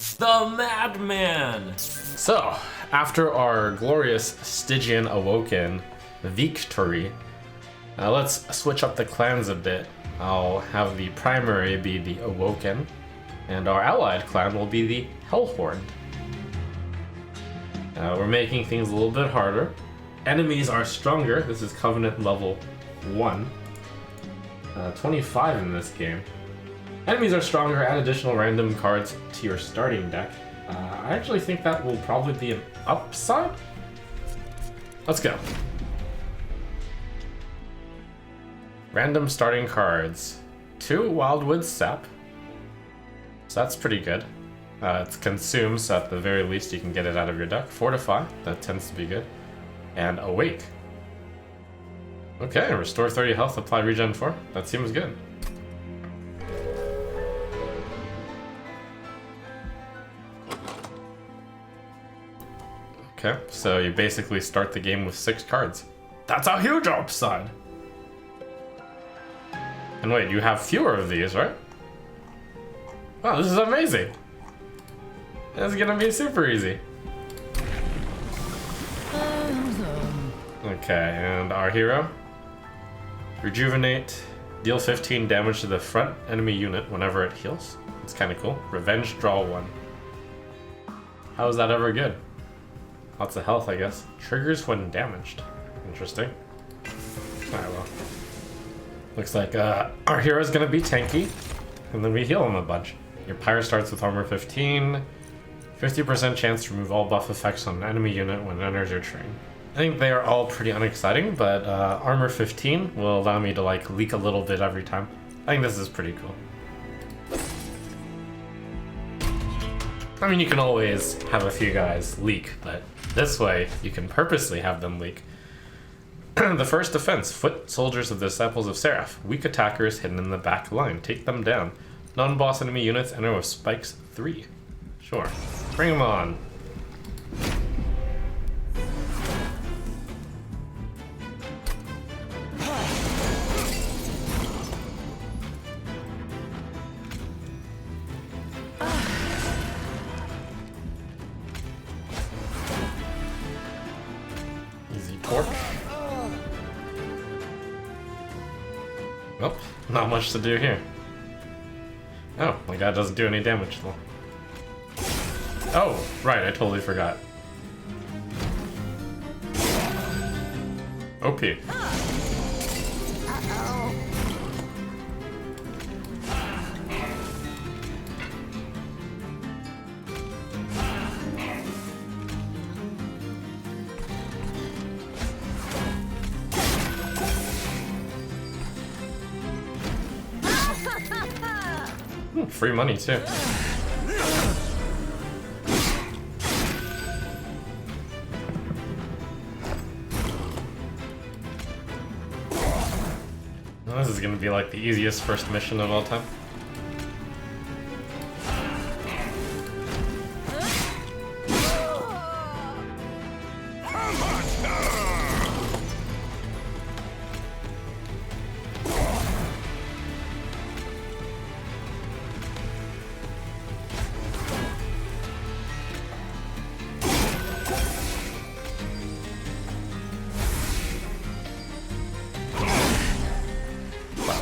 The Madman! So, after our glorious Stygian Awoken victory, let's switch up the clans a bit. I'll have the primary be the Awoken, and our allied clan will be the Hellhorned. We're making things a little bit harder. Enemies are stronger. This is Covenant level 1. 25 in this game. Enemies are stronger, add additional random cards to your starting deck. I actually think that will probably be an upside. Let's go. Random starting cards. 2 Wildwood Sap. So that's pretty good. It's Consume, so at the very least you can get it out of your deck. Fortify, that tends to be good. And Awake. Okay, restore 30 health, apply regen 4. That seems good. Okay, so you basically start the game with 6 cards. That's a huge upside! And wait, you have fewer of these, right? Wow, this is amazing! This is gonna be super easy. Okay, and our hero. Rejuvenate. Deal 15 damage to the front enemy unit whenever it heals. It's kind of cool. Revenge, draw 1. How is that ever good? Lots of health, I guess. Triggers when damaged. Interesting. Alright, well. Looks like our hero's gonna be tanky, and then we heal him a bunch. Your pyre starts with armor 15. 50% chance to remove all buff effects on an enemy unit when it enters your train. I think they are all pretty unexciting, but armor 15 will allow me to like leak a little bit every time. I think this is pretty cool. I mean, you can always have a few guys leak, but this way you can purposely have them leak. The first defense, foot soldiers of the Disciples of Seraph. Weak attackers hidden in the back line. Take them down. Non-boss enemy units enter with spikes 3. Sure. Bring them on. Easy torch. Nope, not much to do here. Oh, my guy doesn't do any damage though. Oh, right, I totally forgot. OP. Free money too. This is gonna be like the easiest first mission of all time.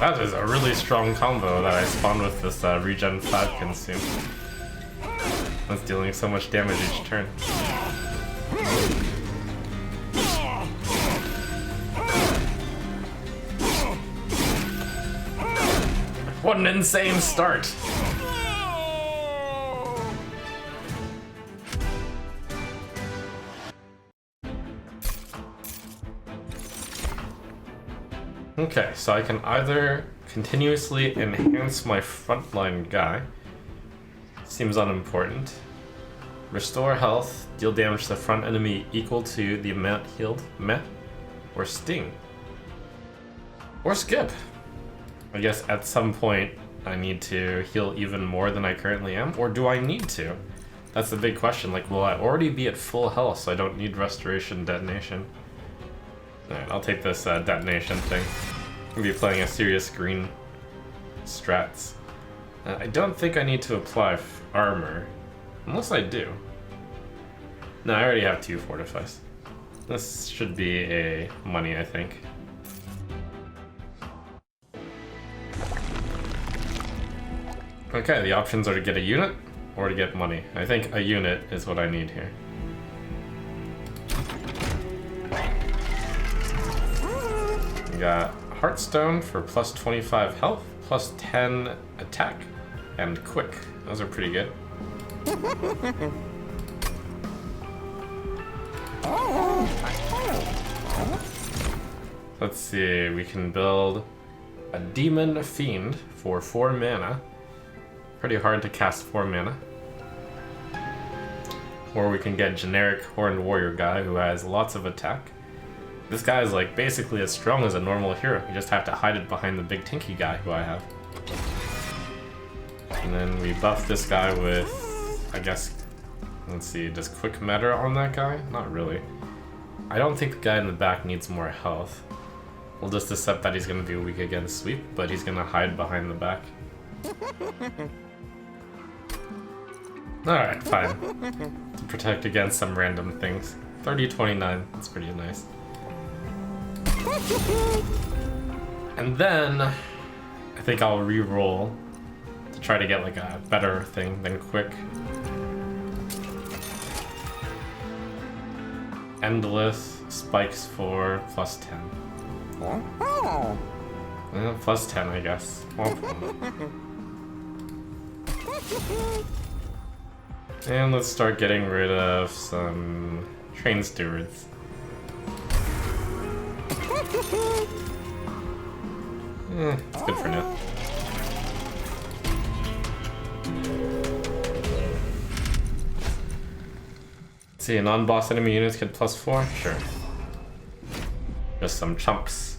That is a really strong combo that I spawned with this regen 5 consume. That's dealing so much damage each turn. What an insane start! Okay, so I can either continuously enhance my frontline guy, seems unimportant, restore health, deal damage to the front enemy equal to the amount healed, meh, or sting, or skip. I guess at some point I need to heal even more than I currently am, or do I need to? That's the big question, like will I already be at full health so I don't need restoration detonation? Alright, I'll take this detonation thing. I'm gonna be playing a serious green strats. I don't think I need to apply armor. Unless I do. No, I already have 2 fortifies. This should be a money, I think. Okay, the options are to get a unit or to get money. I think a unit is what I need here. We got HEARTHSTONE for plus 25 health, plus 10 attack, and quick. Those are pretty good. Let's see, we can build a Demon Fiend for 4 mana. Pretty hard to cast 4 mana. Or we can get generic Horned Warrior guy who has lots of attack. This guy is like basically as strong as a normal hero. You just have to hide it behind the big tinky guy who I have. And then we buff this guy with, I guess, let's see, does quick matter on that guy? Not really. I don't think the guy in the back needs more health. We'll just accept that he's going to be weak against sweep, but he's going to hide behind the back. Alright, fine. To protect against some random things. 30-29, that's pretty nice. And then, I think I'll re-roll to try to get like a better thing than quick. Endless spikes for plus 10. Plus 10, I guess. And let's start getting rid of some train stewards. It's good for now. Let's see, non-boss enemy units get plus 4? Sure. Just some chumps.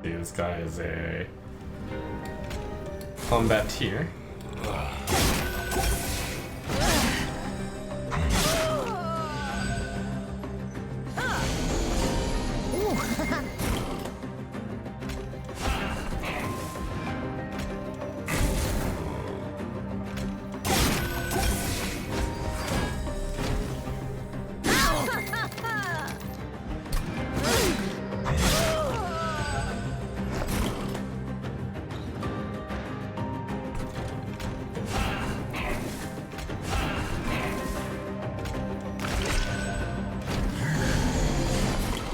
This guy is a combateer.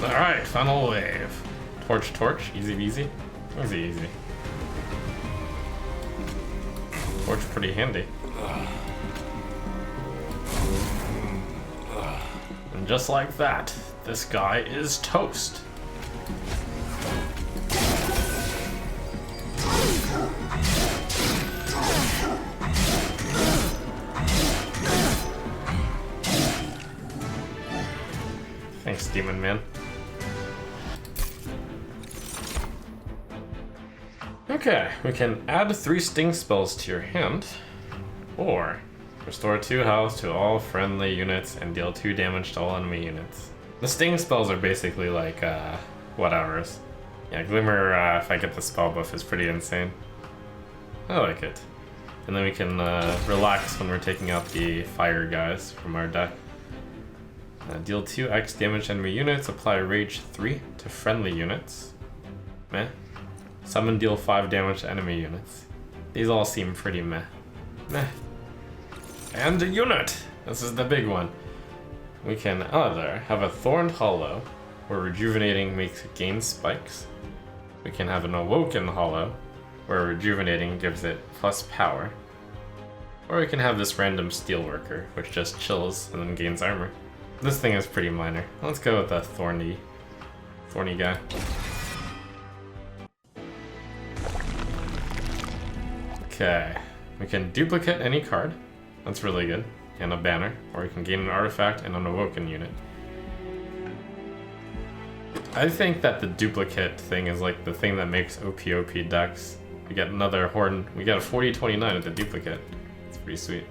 Alright, final wave. Torch, easy peasy. Easy. Torch pretty handy. And just like that, this guy is toast. Thanks, Demon Man. Okay, we can add 3 sting spells to your hand, or restore 2 health to all friendly units and deal 2 damage to all enemy units. The sting spells are basically like, whatevers. Yeah, Glimmer, if I get the spell buff, is pretty insane. I like it. And then we can relax when we're taking out the fire guys from our deck. Deal 2x damage to enemy units, apply rage 3 to friendly units. Meh. Summon, deal 5 damage to enemy units. These all seem pretty meh. Meh. And a unit! This is the big one. We can either have a Thorned Hollow, where rejuvenating makes it gain spikes. We can have an Awoken Hollow, where rejuvenating gives it plus power. Or we can have this random Steelworker, which just chills and then gains armor. This thing is pretty minor. Let's go with the thorny guy. Okay, we can duplicate any card. That's really good. And a banner, or we can gain an artifact and an Awoken unit. I think that the duplicate thing is like the thing that makes OP decks. We get another Horn. We get a 40-29 with the duplicate. It's pretty sweet.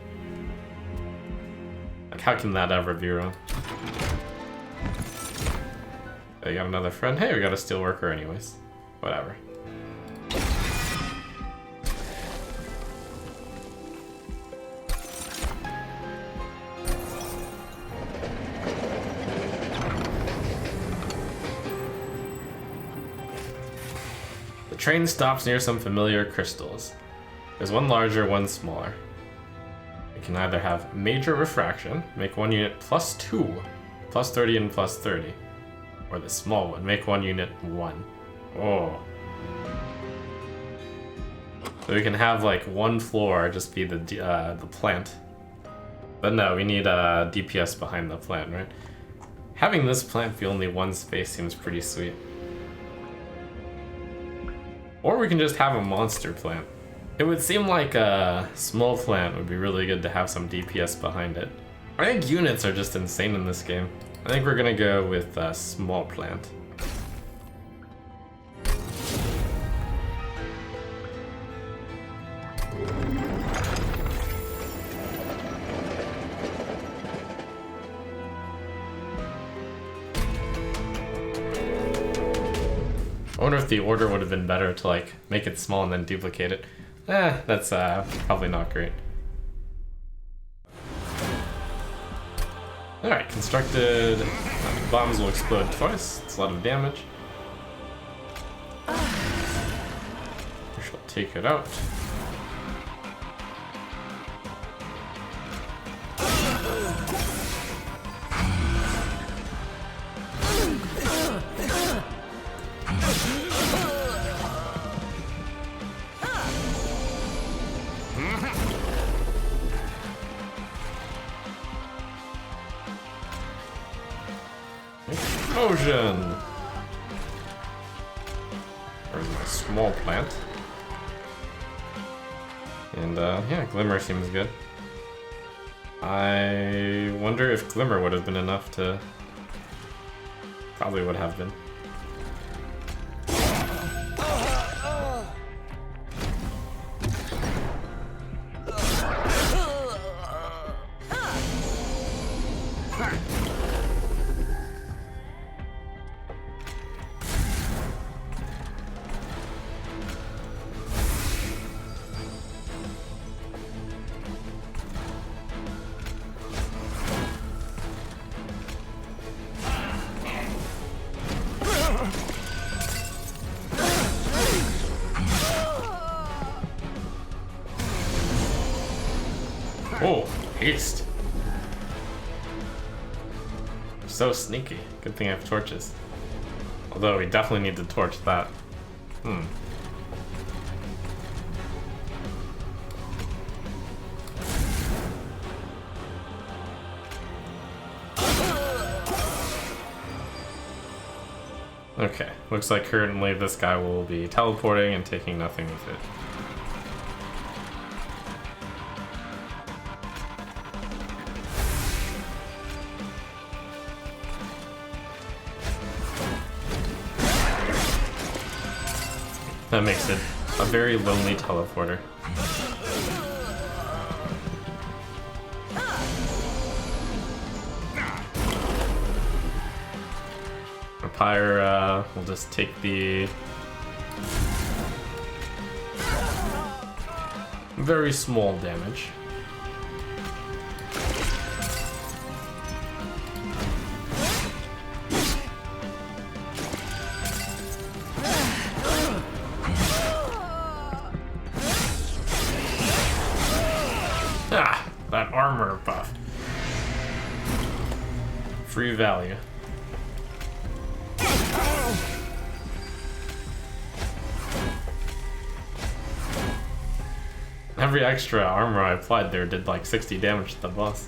At how can that ever be wrong? I got another friend. Hey, we got a Steelworker anyways. Whatever. The train stops near some familiar crystals. There's one larger, one smaller. We can either have major refraction, make one unit +2, +30 and +30. Or the small one, make one unit 1. Oh. So we can have like one floor just be the plant. But no, we need a DPS behind the plant, right? Having this plant be only one space seems pretty sweet. Or we can just have a monster plant. It would seem like a small plant would be really good to have some DPS behind it. I think units are just insane in this game. I think we're gonna go with a small plant. I wonder if the order would have been better to like make it small and then duplicate it. That's probably not great. Alright, constructed bombs will explode twice. It's a lot of damage. We shall take it out. Explosion! There's my small plant. And yeah, Glimmer seems good. I wonder if Glimmer would have been enough to... Probably would have been. Oh, haste. So sneaky. Good thing I have torches. Although we definitely need to torch that. Okay, looks like currently this guy will be teleporting and taking nothing with it. That makes it a very lonely teleporter. Pyre will just take the very small damage. Ah, that armor buff. Free value. Every extra armor I applied there did like 60 damage to the boss.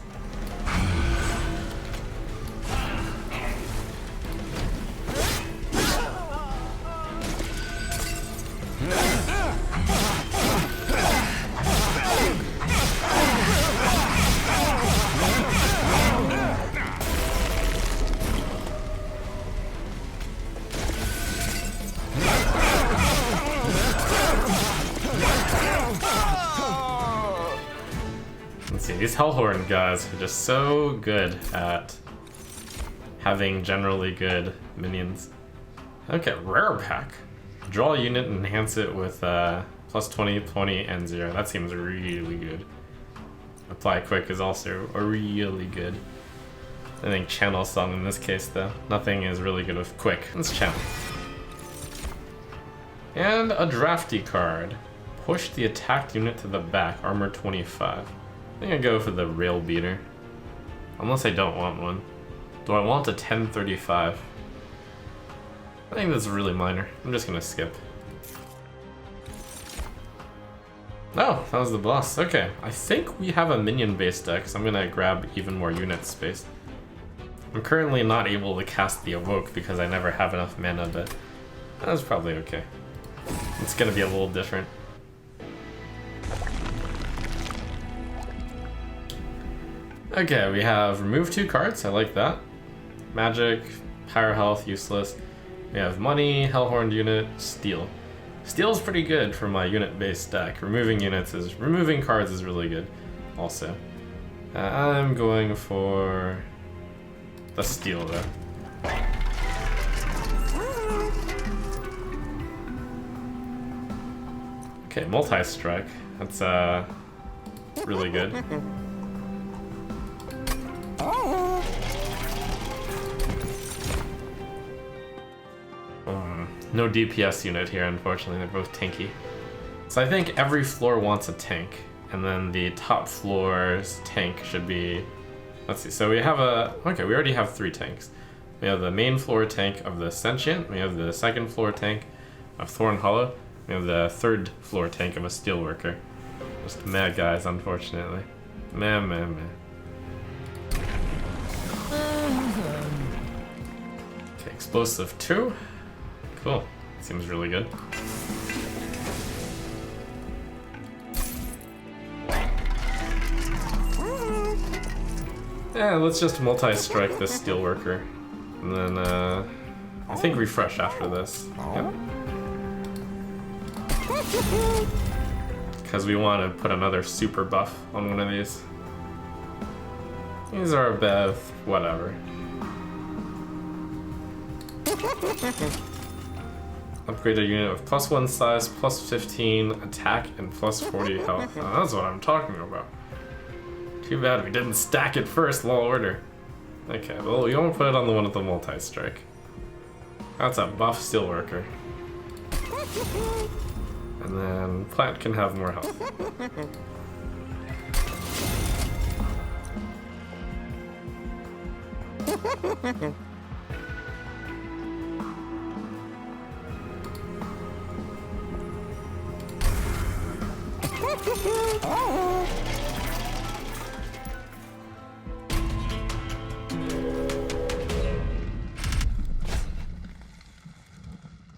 these Hellhorned guys are just so good at having generally good minions. Okay, rare pack. Draw a unit and enhance it with plus 20, 20, and 0. That seems really good. Apply quick is also really good. I think channel song in this case though. Nothing is really good with quick. Let's channel. And a drafty card. Push the attacked unit to the back, armor 25. I think I go for the rail beater. Unless I don't want one. Do I want a 1035? I think that's really minor. I'm just gonna skip. Oh, that was the boss. Okay, I think we have a minion-based deck, so I'm gonna grab even more unit space. I'm currently not able to cast the Awoke because I never have enough mana, but that's probably okay. It's gonna be a little different. Okay, we have remove 2 cards. I like that. Magic, higher health, useless. We have money, Hellhorned unit, steel. Steel is pretty good for my unit-based deck. Removing cards is really good, also. I'm going for the steel though. Okay, multi-strike. That's really good. No DPS unit here, unfortunately. They're both tanky. So I think every floor wants a tank, and then the top floor's tank should be... Let's see, so we have okay, we already have 3 tanks. We have the main floor tank of the Sentient, we have the second floor tank of Thorn Hollow, we have the third floor tank of a Steelworker. Just mad guys, unfortunately. Man. Okay, explosive 2. Cool. Seems really good. Yeah, let's just multi-strike this Steelworker. And then, I think refresh after this. Yep. Because we want to put another super buff on one of these. These are a bev, whatever. Upgrade a unit with +1 size, +15 attack, and +40 health. Oh, that's what I'm talking about. Too bad we didn't stack it first, low order. Okay, well, we won't put it on the one with the multi-strike. That's a buff Steelworker. And then plant can have more health.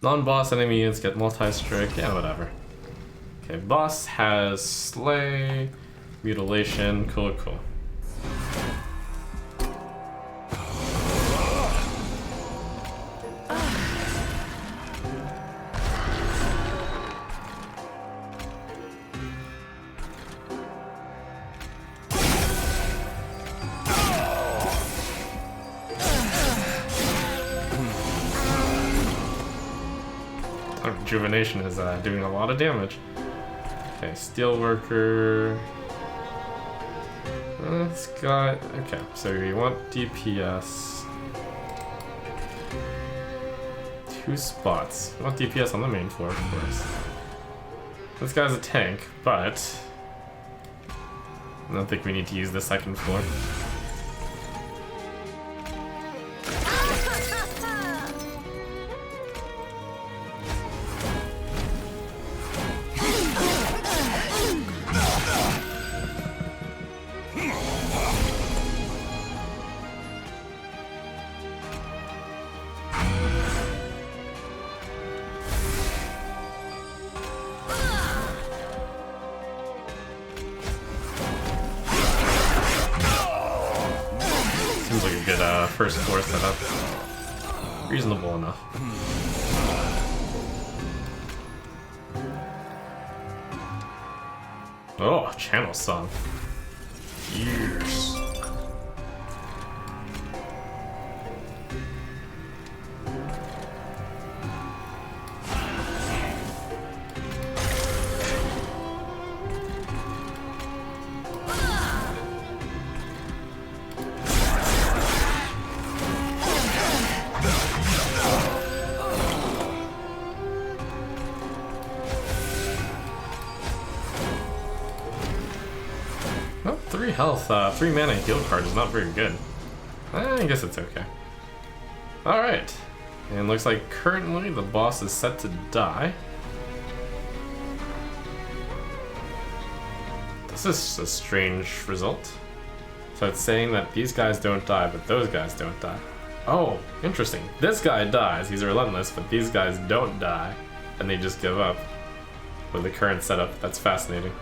Non-boss enemy units get multi-strike, yeah, whatever. Okay, boss has slay, mutilation, cool. Rejuvenation is doing a lot of damage. Okay, Steelworker. It's got... Okay, so you want DPS. 2 spots. You want DPS on the main floor, of course. This guy's a tank, but... I don't think we need to use the second floor. First floor setup. Reasonable enough. Oh, channel song. Yes. Oh, 3 health, 3 mana heal card is not very good. I guess it's okay. Alright. And looks like currently the boss is set to die. This is a strange result. So it's saying that these guys don't die, but those guys don't die. Oh, interesting. This guy dies, he's relentless, but these guys don't die, and they just give up with the current setup. That's fascinating.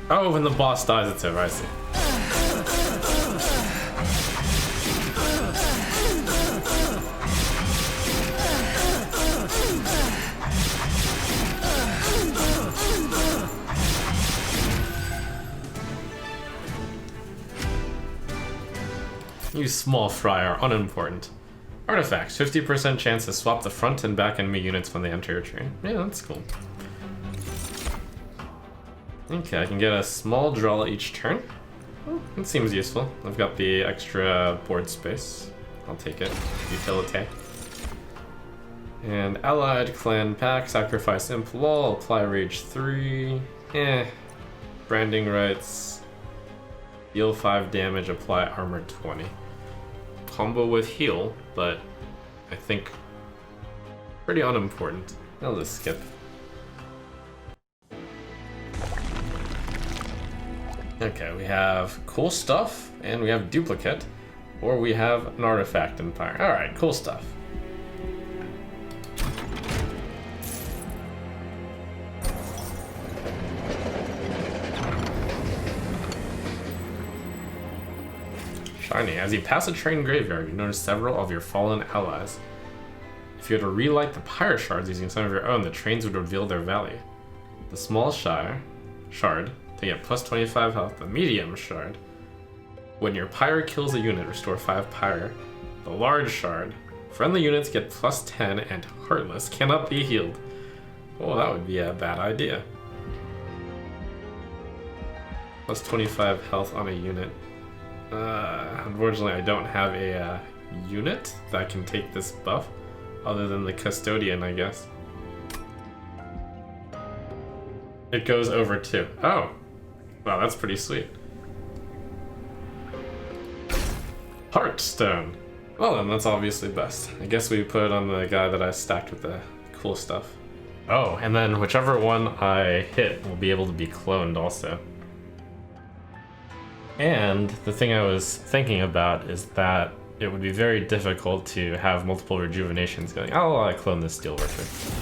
Oh, when the boss dies, it's over, I see. You small fry are unimportant. Artifacts, 50% chance to swap the front and back enemy units when they enter your train. Yeah, that's cool. Okay, I can get a small draw each turn. Oh, it seems useful. I've got the extra board space. I'll take it. Utility. And allied clan pack, sacrifice imp wall, apply rage 3. Branding rights. Deal 5 damage, apply armor 20. Combo with heal, but I think pretty unimportant. I'll just skip. Okay, we have cool stuff, and we have duplicate, or we have an artifact empire. Alright, cool stuff. Shiny. As you pass a train graveyard, you notice several of your fallen allies. If you were to relight the pyre shards using some of your own, the trains would reveal their value. The small shard, to get plus 25 health. The medium shard, when your pyre kills a unit, restore 5 pyre. The large shard, friendly units get plus 10 and heartless cannot be healed. Oh, that would be a bad idea. Plus 25 health on a unit. Unfortunately, I don't have a unit that can take this buff, other than the custodian, I guess. It goes over 2. Oh, wow, that's pretty sweet. HEARTHSTONE. Well then, that's obviously best. I guess we put it on the guy that I stacked with the cool stuff. Oh, and then whichever one I hit will be able to be cloned also. And the thing I was thinking about is that it would be very difficult to have multiple rejuvenations going, oh, I clone this Steelworker.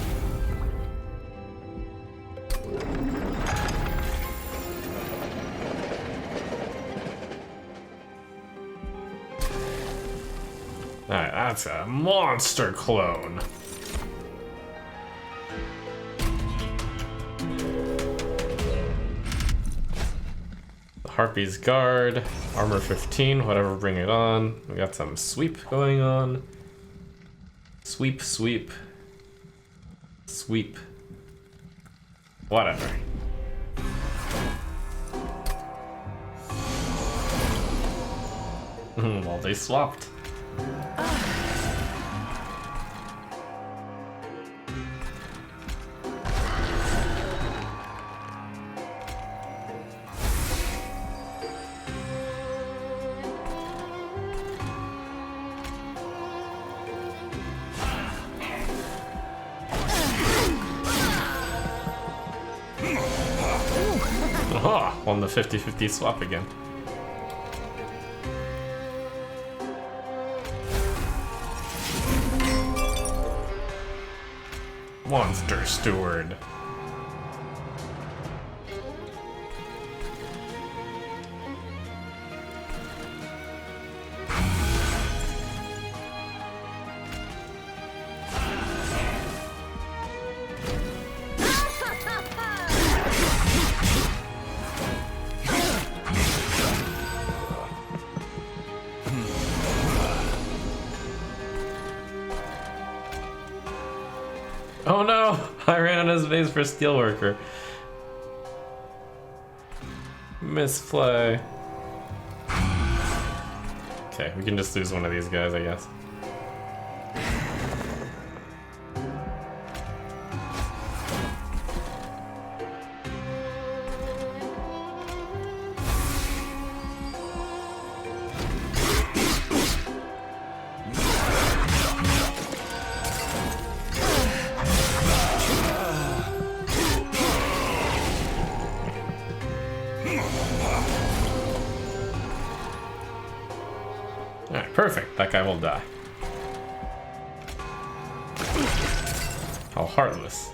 Alright, that's a monster clone. Harpy's guard, armor 15, whatever, bring it on. We got some sweep going on. Sweep, sweep. Sweep. Whatever. Well, they swapped. Aha! Won the 50-50 swap again. Monster Steward. Oh no! I ran out of space for Steelworker. Misplay. Okay, we can just lose one of these guys, I guess. Alright, perfect. That guy will die. How heartless.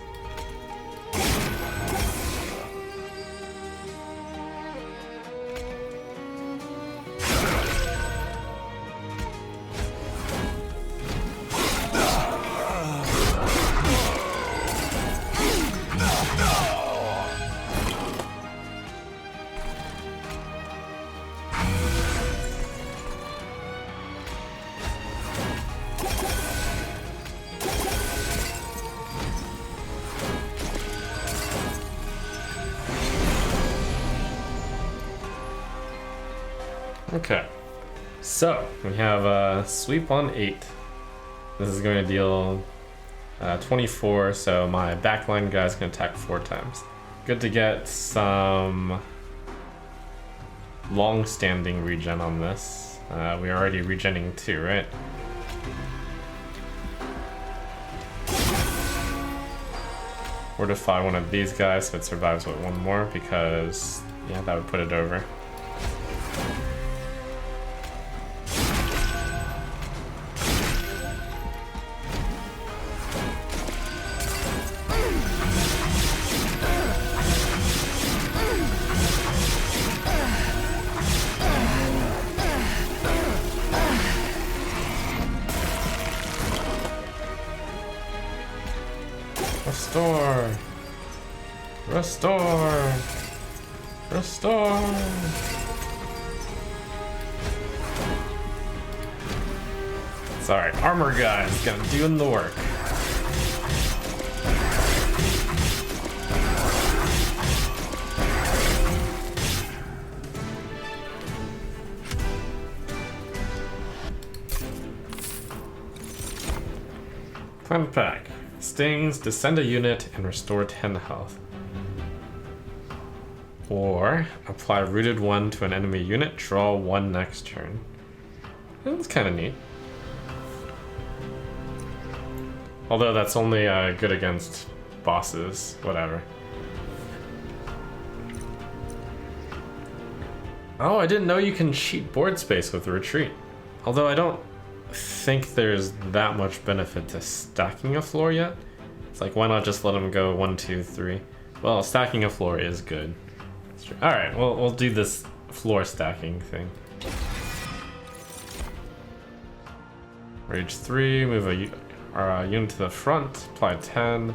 Okay, so we have a sweep on 8. This is going to deal 24, so my backline guy's going to attack 4 times. Good to get some long-standing regen on this. We're already regenning 2, right? Fortify one of these guys so it survives with 1 more, because yeah, that would put it over. Restore! Restore! Restore! Sorry, armor guy's gonna doing the work. Fun pack. Stings, descend a unit, and restore 10 health. Or, apply Rooted 1 to an enemy unit, draw 1 next turn. That's kind of neat. Although that's only good against bosses, whatever. Oh, I didn't know you can cheat board space with Retreat. Although I don't think there's that much benefit to stacking a floor yet. It's like, why not just let them go 1, 2, 3? Well, stacking a floor is good. Alright, well, we'll do this floor stacking thing. Rage 3, move our unit to the front, apply 10,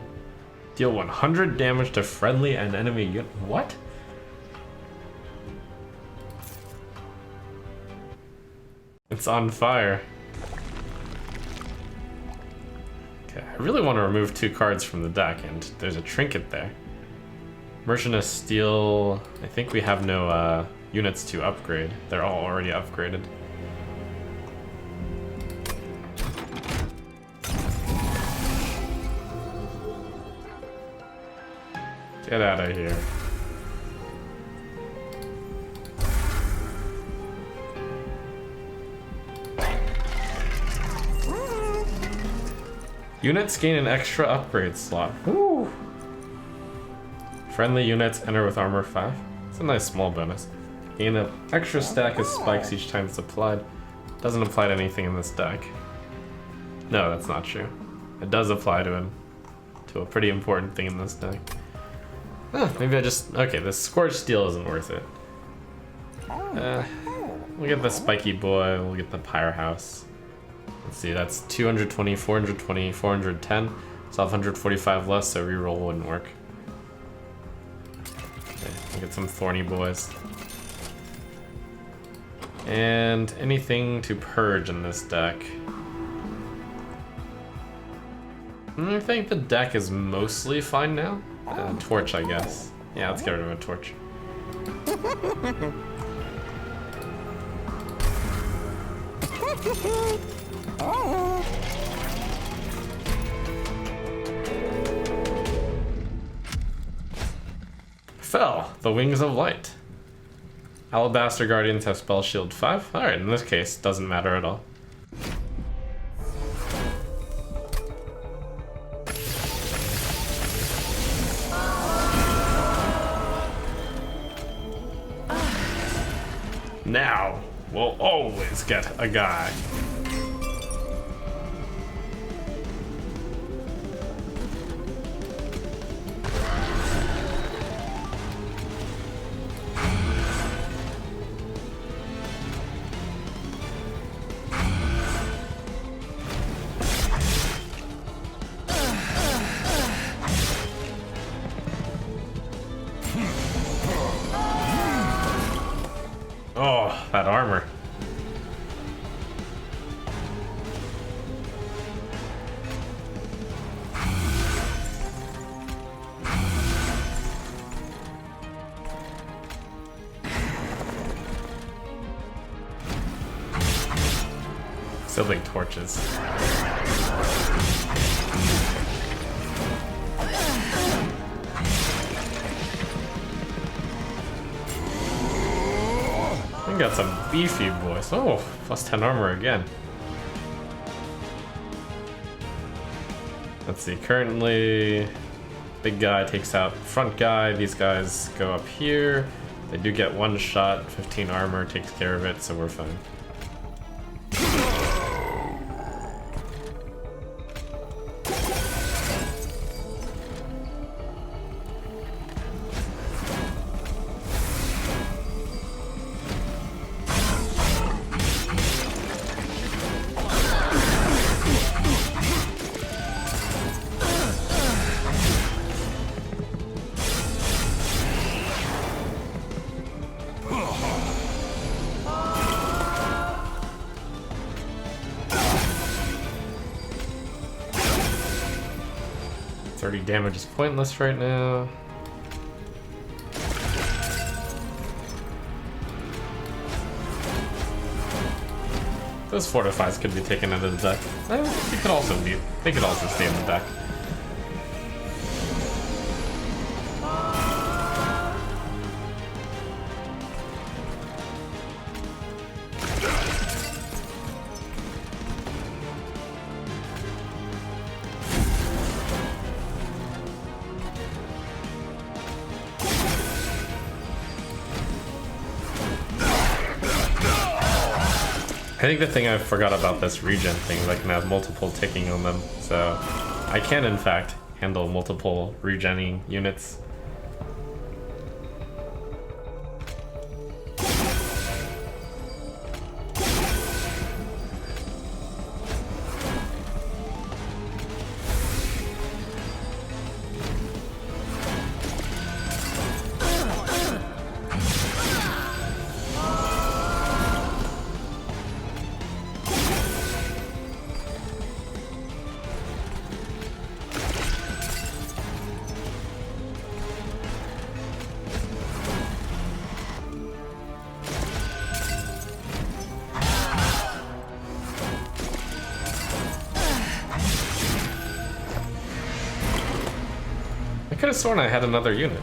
deal 100 damage to friendly and enemy unit. What? It's on fire. Okay, I really want to remove 2 cards from the deck, and there's a trinket there. Merchant of Steel, I think we have no units to upgrade. They're all already upgraded. Get out of here. Units gain an extra upgrade slot. Woo! Friendly units enter with armor 5. It's a nice small bonus. Gain an extra stack of spikes each time it's applied. Doesn't apply to anything in this deck. No, that's not true. It does apply to a pretty important thing in this deck. Maybe I just... Okay, the Scorched Steel isn't worth it. We'll get the Spiky Boy, we'll get the Pyrohouse. Let's see, that's 220, 420, 410. So I have 145 less, so reroll wouldn't work. Okay, we'll get some Thorny Boys. And anything to purge in this deck. I think the deck is mostly fine now. Torch, I guess. Yeah, let's get rid of a torch. Fell, the Wings of Light. Alabaster Guardians have Spell Shield 5. Alright, in this case, doesn't matter at all. Now, we'll always get a guy. Oh, that armor. Sibling torches. We got some beefy boys. Oh, plus 10 armor again. Let's see, currently big guy takes out front guy. These guys go up here. They do get one shot, 15 armor takes care of it, so we're fine. Damage is pointless right now. Those fortifies could be taken out of the deck. They could also stay in the deck. I think the thing I forgot about this regen thing is I can have multiple ticking on them, so I can in fact handle multiple regenning units. I could have sworn I had another unit.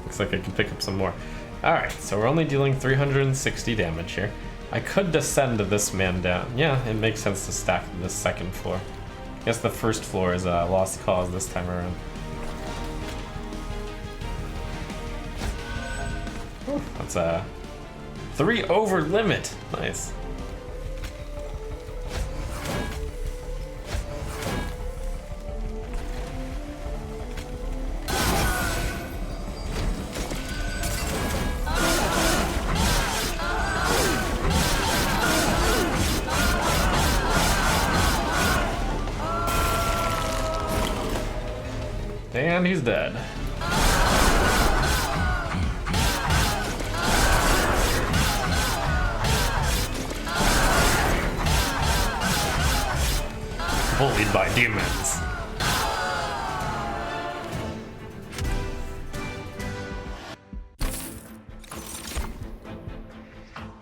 Looks like I can pick up some more. Alright, so we're only dealing 360 damage here. I could descend this man down. Yeah, it makes sense to stack this second floor. I guess the first floor is a lost cause this time around. Whew, that's a 3 over limit. Nice. And he's dead. bullied by demons.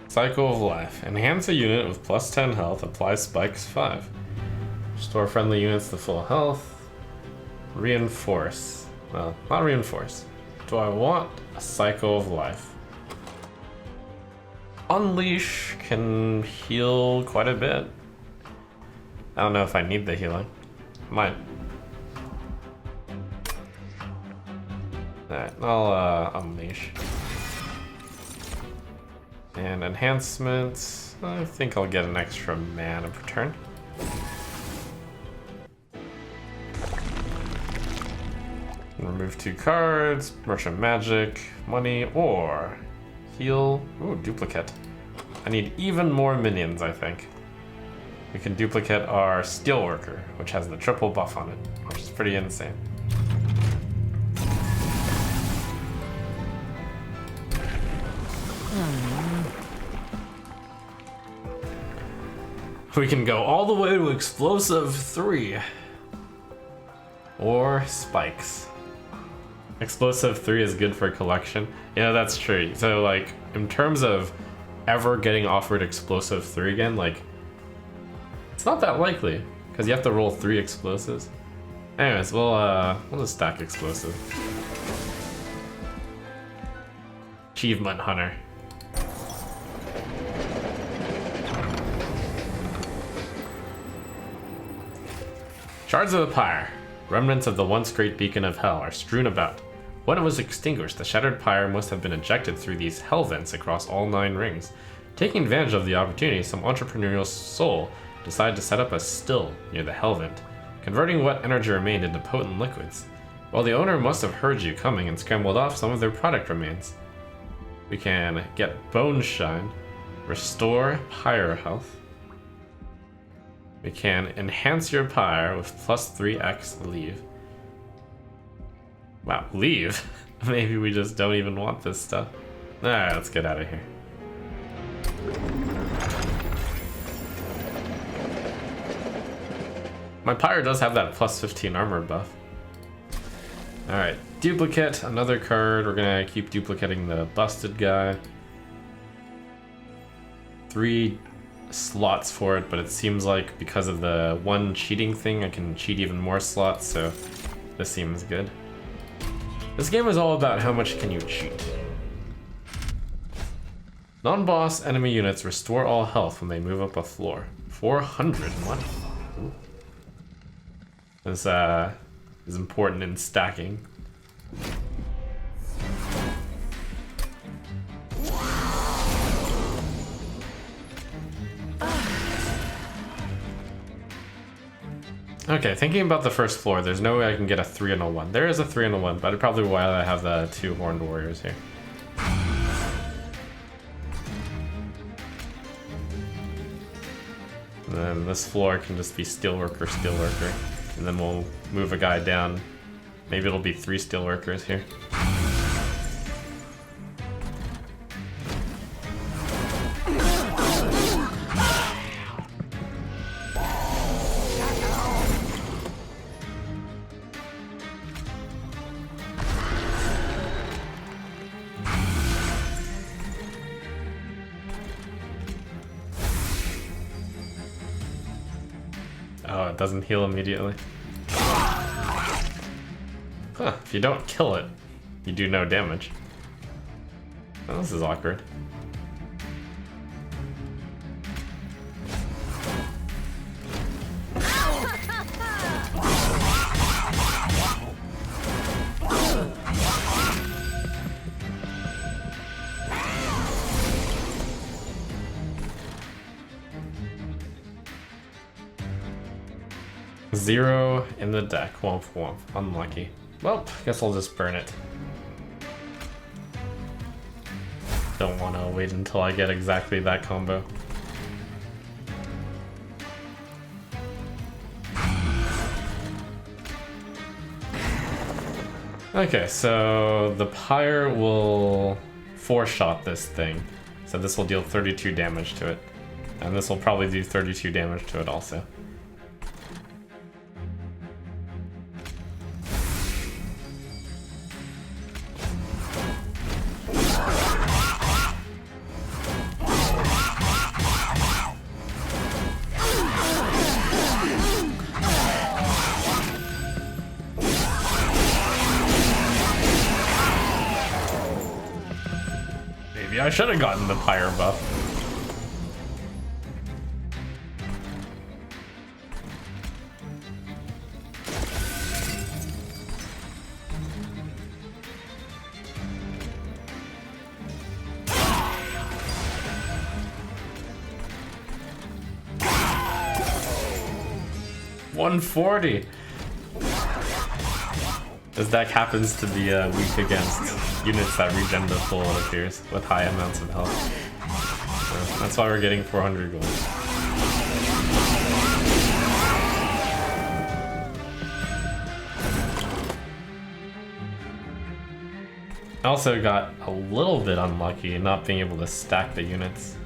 Cycle of Life. Enhance a unit with plus 10 health, apply spikes 5. Restore friendly units to full health. Reinforce. Well, not reinforce. Do I want a Cycle of Life? Unleash can heal quite a bit. I don't know if I need the healing. Might. Alright, I'll unleash. And enhancements. I think I'll get an extra mana per turn. Remove 2 cards, Merchant Magic, money, or heal. Ooh, duplicate. I need even more minions, I think. We can duplicate our Steelworker, which has the triple buff on it, which is pretty insane. We can go all the way to Explosive 3. Or Spikes. Explosive 3 is good for collection. Yeah, that's true. So, like, in terms of ever getting offered Explosive 3 again, like, it's not that likely, because you have to roll 3 explosives. Anyways, we'll just stack Explosive. Achievement Hunter. Shards of the Pyre. Remnants of the once great beacon of hell are strewn about. When it was extinguished, the shattered pyre must have been ejected through these hell vents across all 9 rings. Taking advantage of the opportunity, some entrepreneurial soul decided to set up a still near the hell vent, converting what energy remained into potent liquids. While the owner must have heard you coming and scrambled off some of their product remains. We can get Bone Shine, restore pyre health. We can enhance your pyre with plus 3x leave. Wow, leave? Maybe we just don't even want this stuff. Alright, let's get out of here. My pyre does have that plus 15 armor buff. Alright, duplicate, another card. We're gonna keep duplicating the busted guy. 3 slots for it, but it seems like because of the 1 cheating thing, I can cheat even more slots, so this seems good. This game is all about how much can you cheat. Non-boss enemy units restore all health when they move up a floor. 400, what? Ooh. This is important in stacking. Okay, thinking about the first floor, there's no way I can get a 3 and a 1. There is a 3 and a 1, but I'd probably why I have the 2 horned warriors here. And then this floor can just be Steelworker, Steelworker. And then we'll move a guy down. Maybe it'll be 3 Steelworkers here. Oh, it doesn't heal immediately. Huh, if you don't kill it, you do no damage. Oh, this is awkward. Zero in the deck. Womp womp. Unlucky. Well, guess I'll just burn it. Don't want to wait until I get exactly that combo. Okay, so the pyre will 4-shot this thing. So this will deal 32 damage to it. And this will probably do 32 damage to it also. Maybe I should have gotten the pyre buff. $140. This deck happens to be weak against units that regen to full, it appears, with high amounts of health. So that's why we're getting 400 gold. I also got a little bit unlucky not being able to stack the units.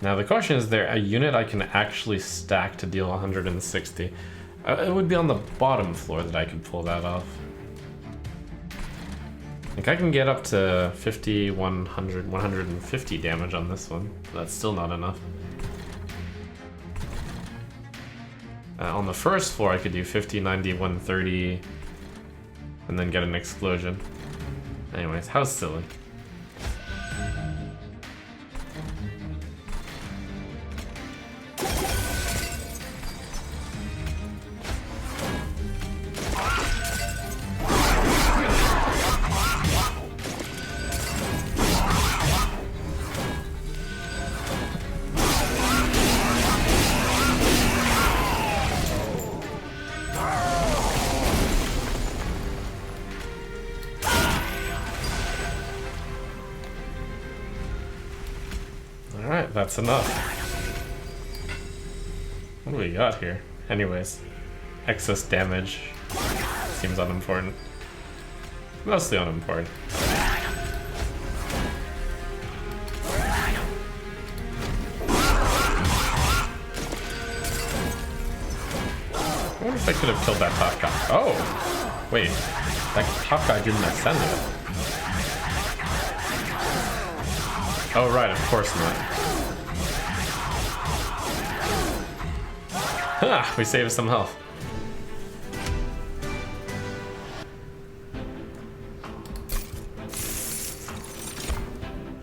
Now the question is, there a unit I can actually stack to deal 160? It would be on the bottom floor that I could pull that off. I think I can get up to 50, 100, 150 damage on this one. That's still not enough. On the first floor I could do 50, 90, 130, and then get an explosion. Anyways, how silly. Alright, that's enough. What do we got here? Anyways, excess damage seems unimportant. Mostly unimportant. I wonder if I could have killed that top guy. Oh! Wait, that top guy didn't ascend it. Oh right, of course not. Ha! We saved some health.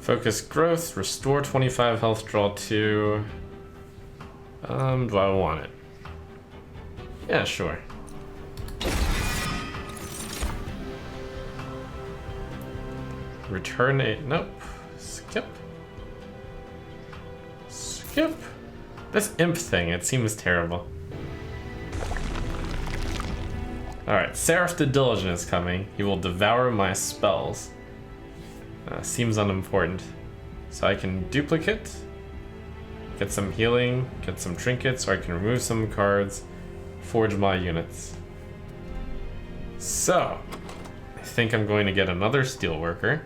Focus growth, restore 25 health, draw 2. Do I want it? Yeah, sure. Return a... nope. Skip. Skip. This imp thing, it seems terrible. Alright, Seraph the Diligent is coming. He will devour my spells. Seems unimportant. So I can duplicate, get some healing, get some trinkets, or I can remove some cards, forge my units. So, I think I'm going to get another Steelworker.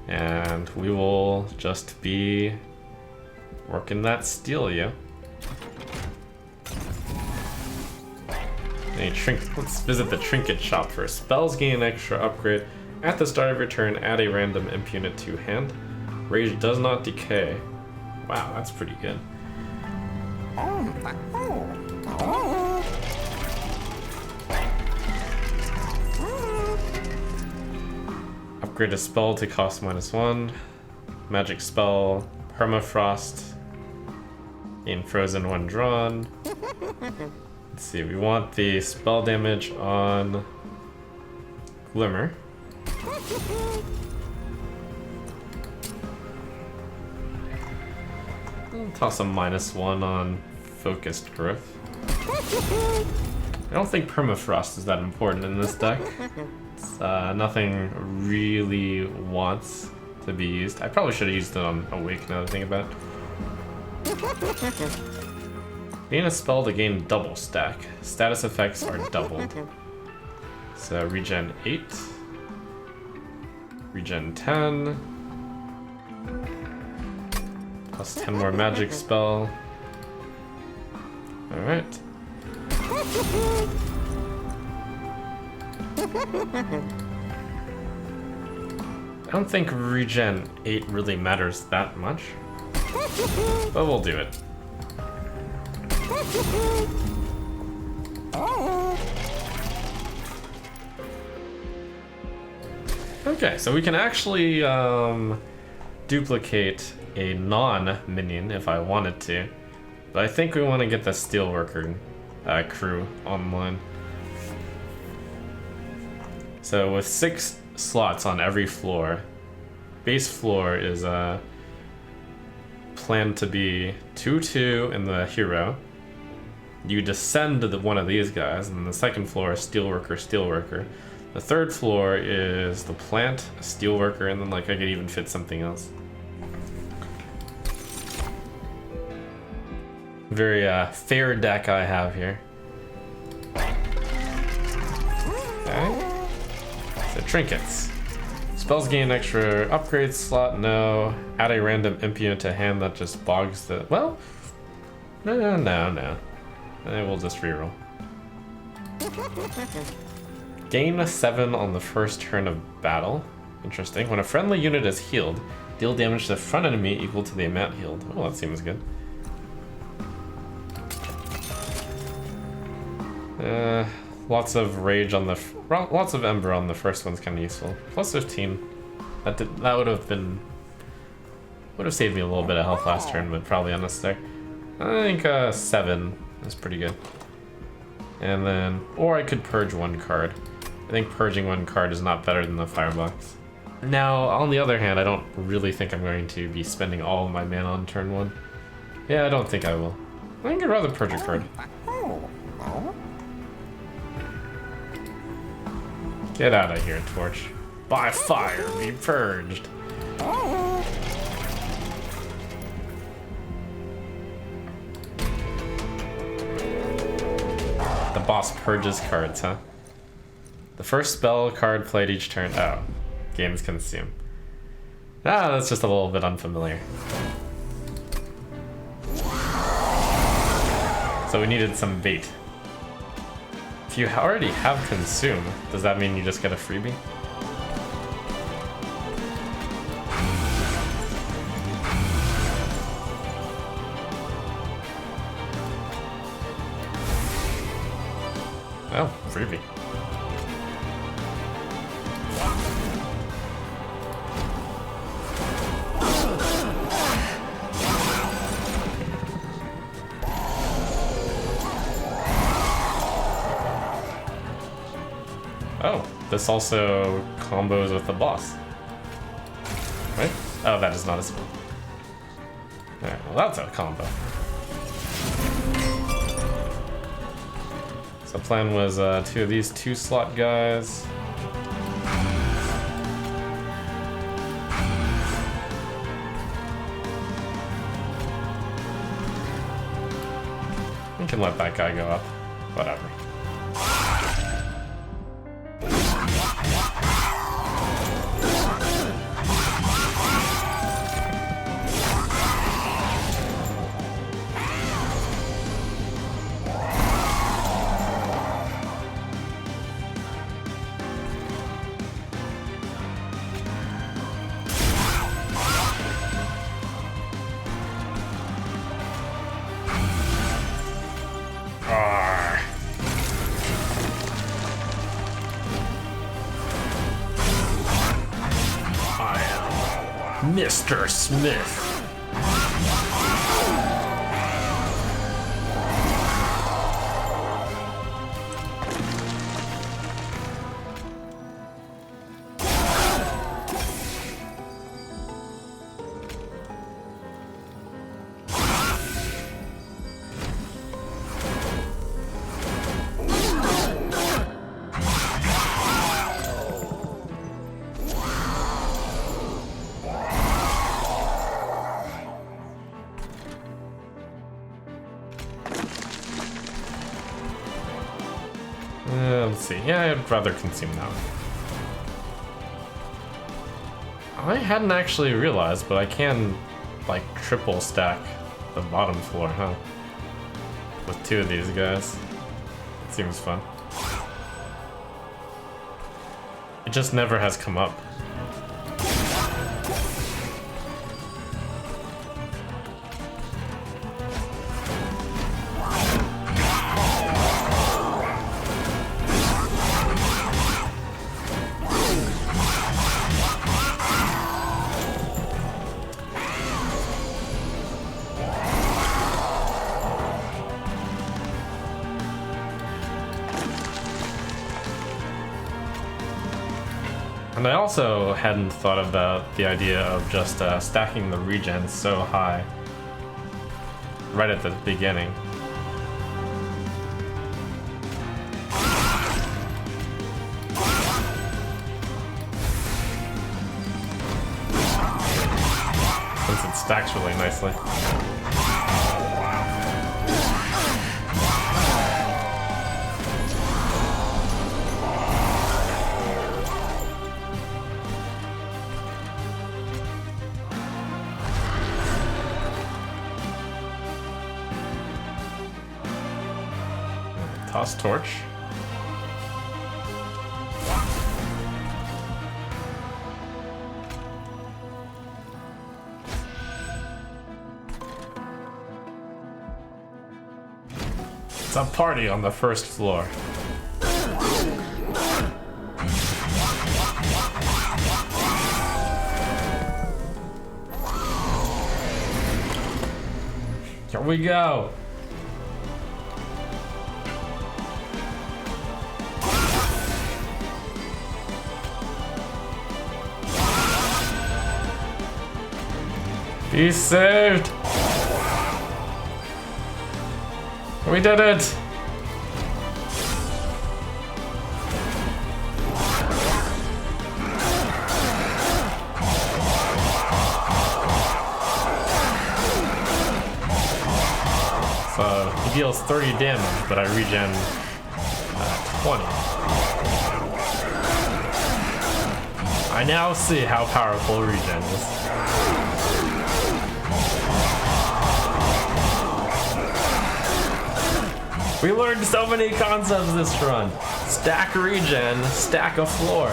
And we will just be working that steel, yeah. Let's visit the trinket shop first. Spells gain an extra upgrade. At the start of your turn, add a random imp unit to hand. Rage does not decay. Wow, that's pretty good. Upgrade a spell to cost -1. Magic spell, permafrost. Gain frozen when drawn. Let's see, we want the spell damage on Glimmer. I'll toss a -1 on focused growth. I don't think permafrost is that important in this deck. It's, nothing really wants to be used. I probably should have used it on Awake now that I think about it. Gain a spell to gain double stack. Status effects are doubled. So regen 8. Regen 10. Plus 10 more magic spell. Alright. I don't think regen 8 really matters that much. But we'll do it. Okay, so we can actually duplicate a non-minion if I wanted to. But I think we want to get the Steelworker crew online. So with 6 slots on every floor, base floor is planned to be 2-2 in the hero. You descend to one of these guys, and the second floor is Steelworker. The third floor is the plant, a Steelworker, and then like I could even fit something else. Very fair deck I have here. Okay. So trinkets. Spells gain extra upgrade slot, no. Add a random impudent to hand that just bogs the... Well, no. We'll just reroll. Gain 7 on the first turn of battle. Interesting. When a friendly unit is healed, deal damage to the front enemy equal to the amount healed. Oh, that seems good. Lots of rage on the... lots of ember on the first one's kind of useful. Plus 15. That would have been... would have saved me a little bit of health last turn, but probably unnecessary. I think 7 is pretty good. And then... or I could purge 1 card. I think purging 1 card is not better than the firebox. Now, on the other hand, I don't really think I'm going to be spending all of my mana on turn 1. Yeah, I don't think I will. I think I'd rather purge a card. Get out of here, Torch. By fire, be purged. The boss purges cards, huh? The first spell card played each turn. Oh, gains consume. Ah, that's just a little bit unfamiliar. So we needed some bait. If you already have consume, does that mean you just get a freebie? Oh, freebie. Oh, this also combos with the boss. Right? Oh, that is not a spell. Alright, well that's a combo. So the plan was 2 of these 2-slot guys. We can let that guy go up. Whatever. Mr. Smith. Let's see. Yeah, I'd rather consume that one. I hadn't actually realized, but I can, like, triple stack the bottom floor, huh? With 2 of these guys. It seems fun. It just never has come up. And I also hadn't thought about the idea of just stacking the regen so high right at the beginning. Since it stacks really nicely. Toss torch. It's a party on the first floor. Here we go. Be saved! We did it! So he deals 30 damage, but I regen 20. I now see how powerful regen is. We learned so many concepts this run. Stack regen, stack a floor.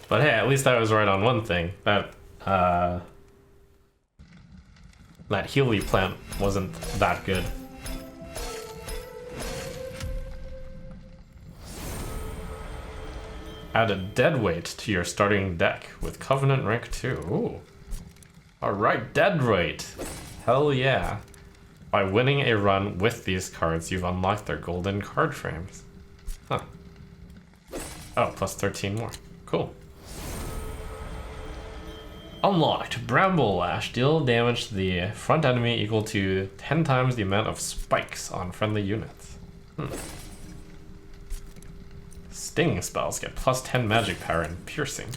But hey, at least I was right on one thing. That Healy plant wasn't that good. Add a dead weight to your starting deck with Covenant rank 2. Ooh. Alright, dead weight. Hell yeah. By winning a run with these cards, you've unlocked their golden card frames. Huh. Oh, plus 13 more. Cool. Unlocked. Bramble Lash. Deal damage to the front enemy equal to 10 times the amount of spikes on friendly units. Sting spells get plus 10 magic power and piercing.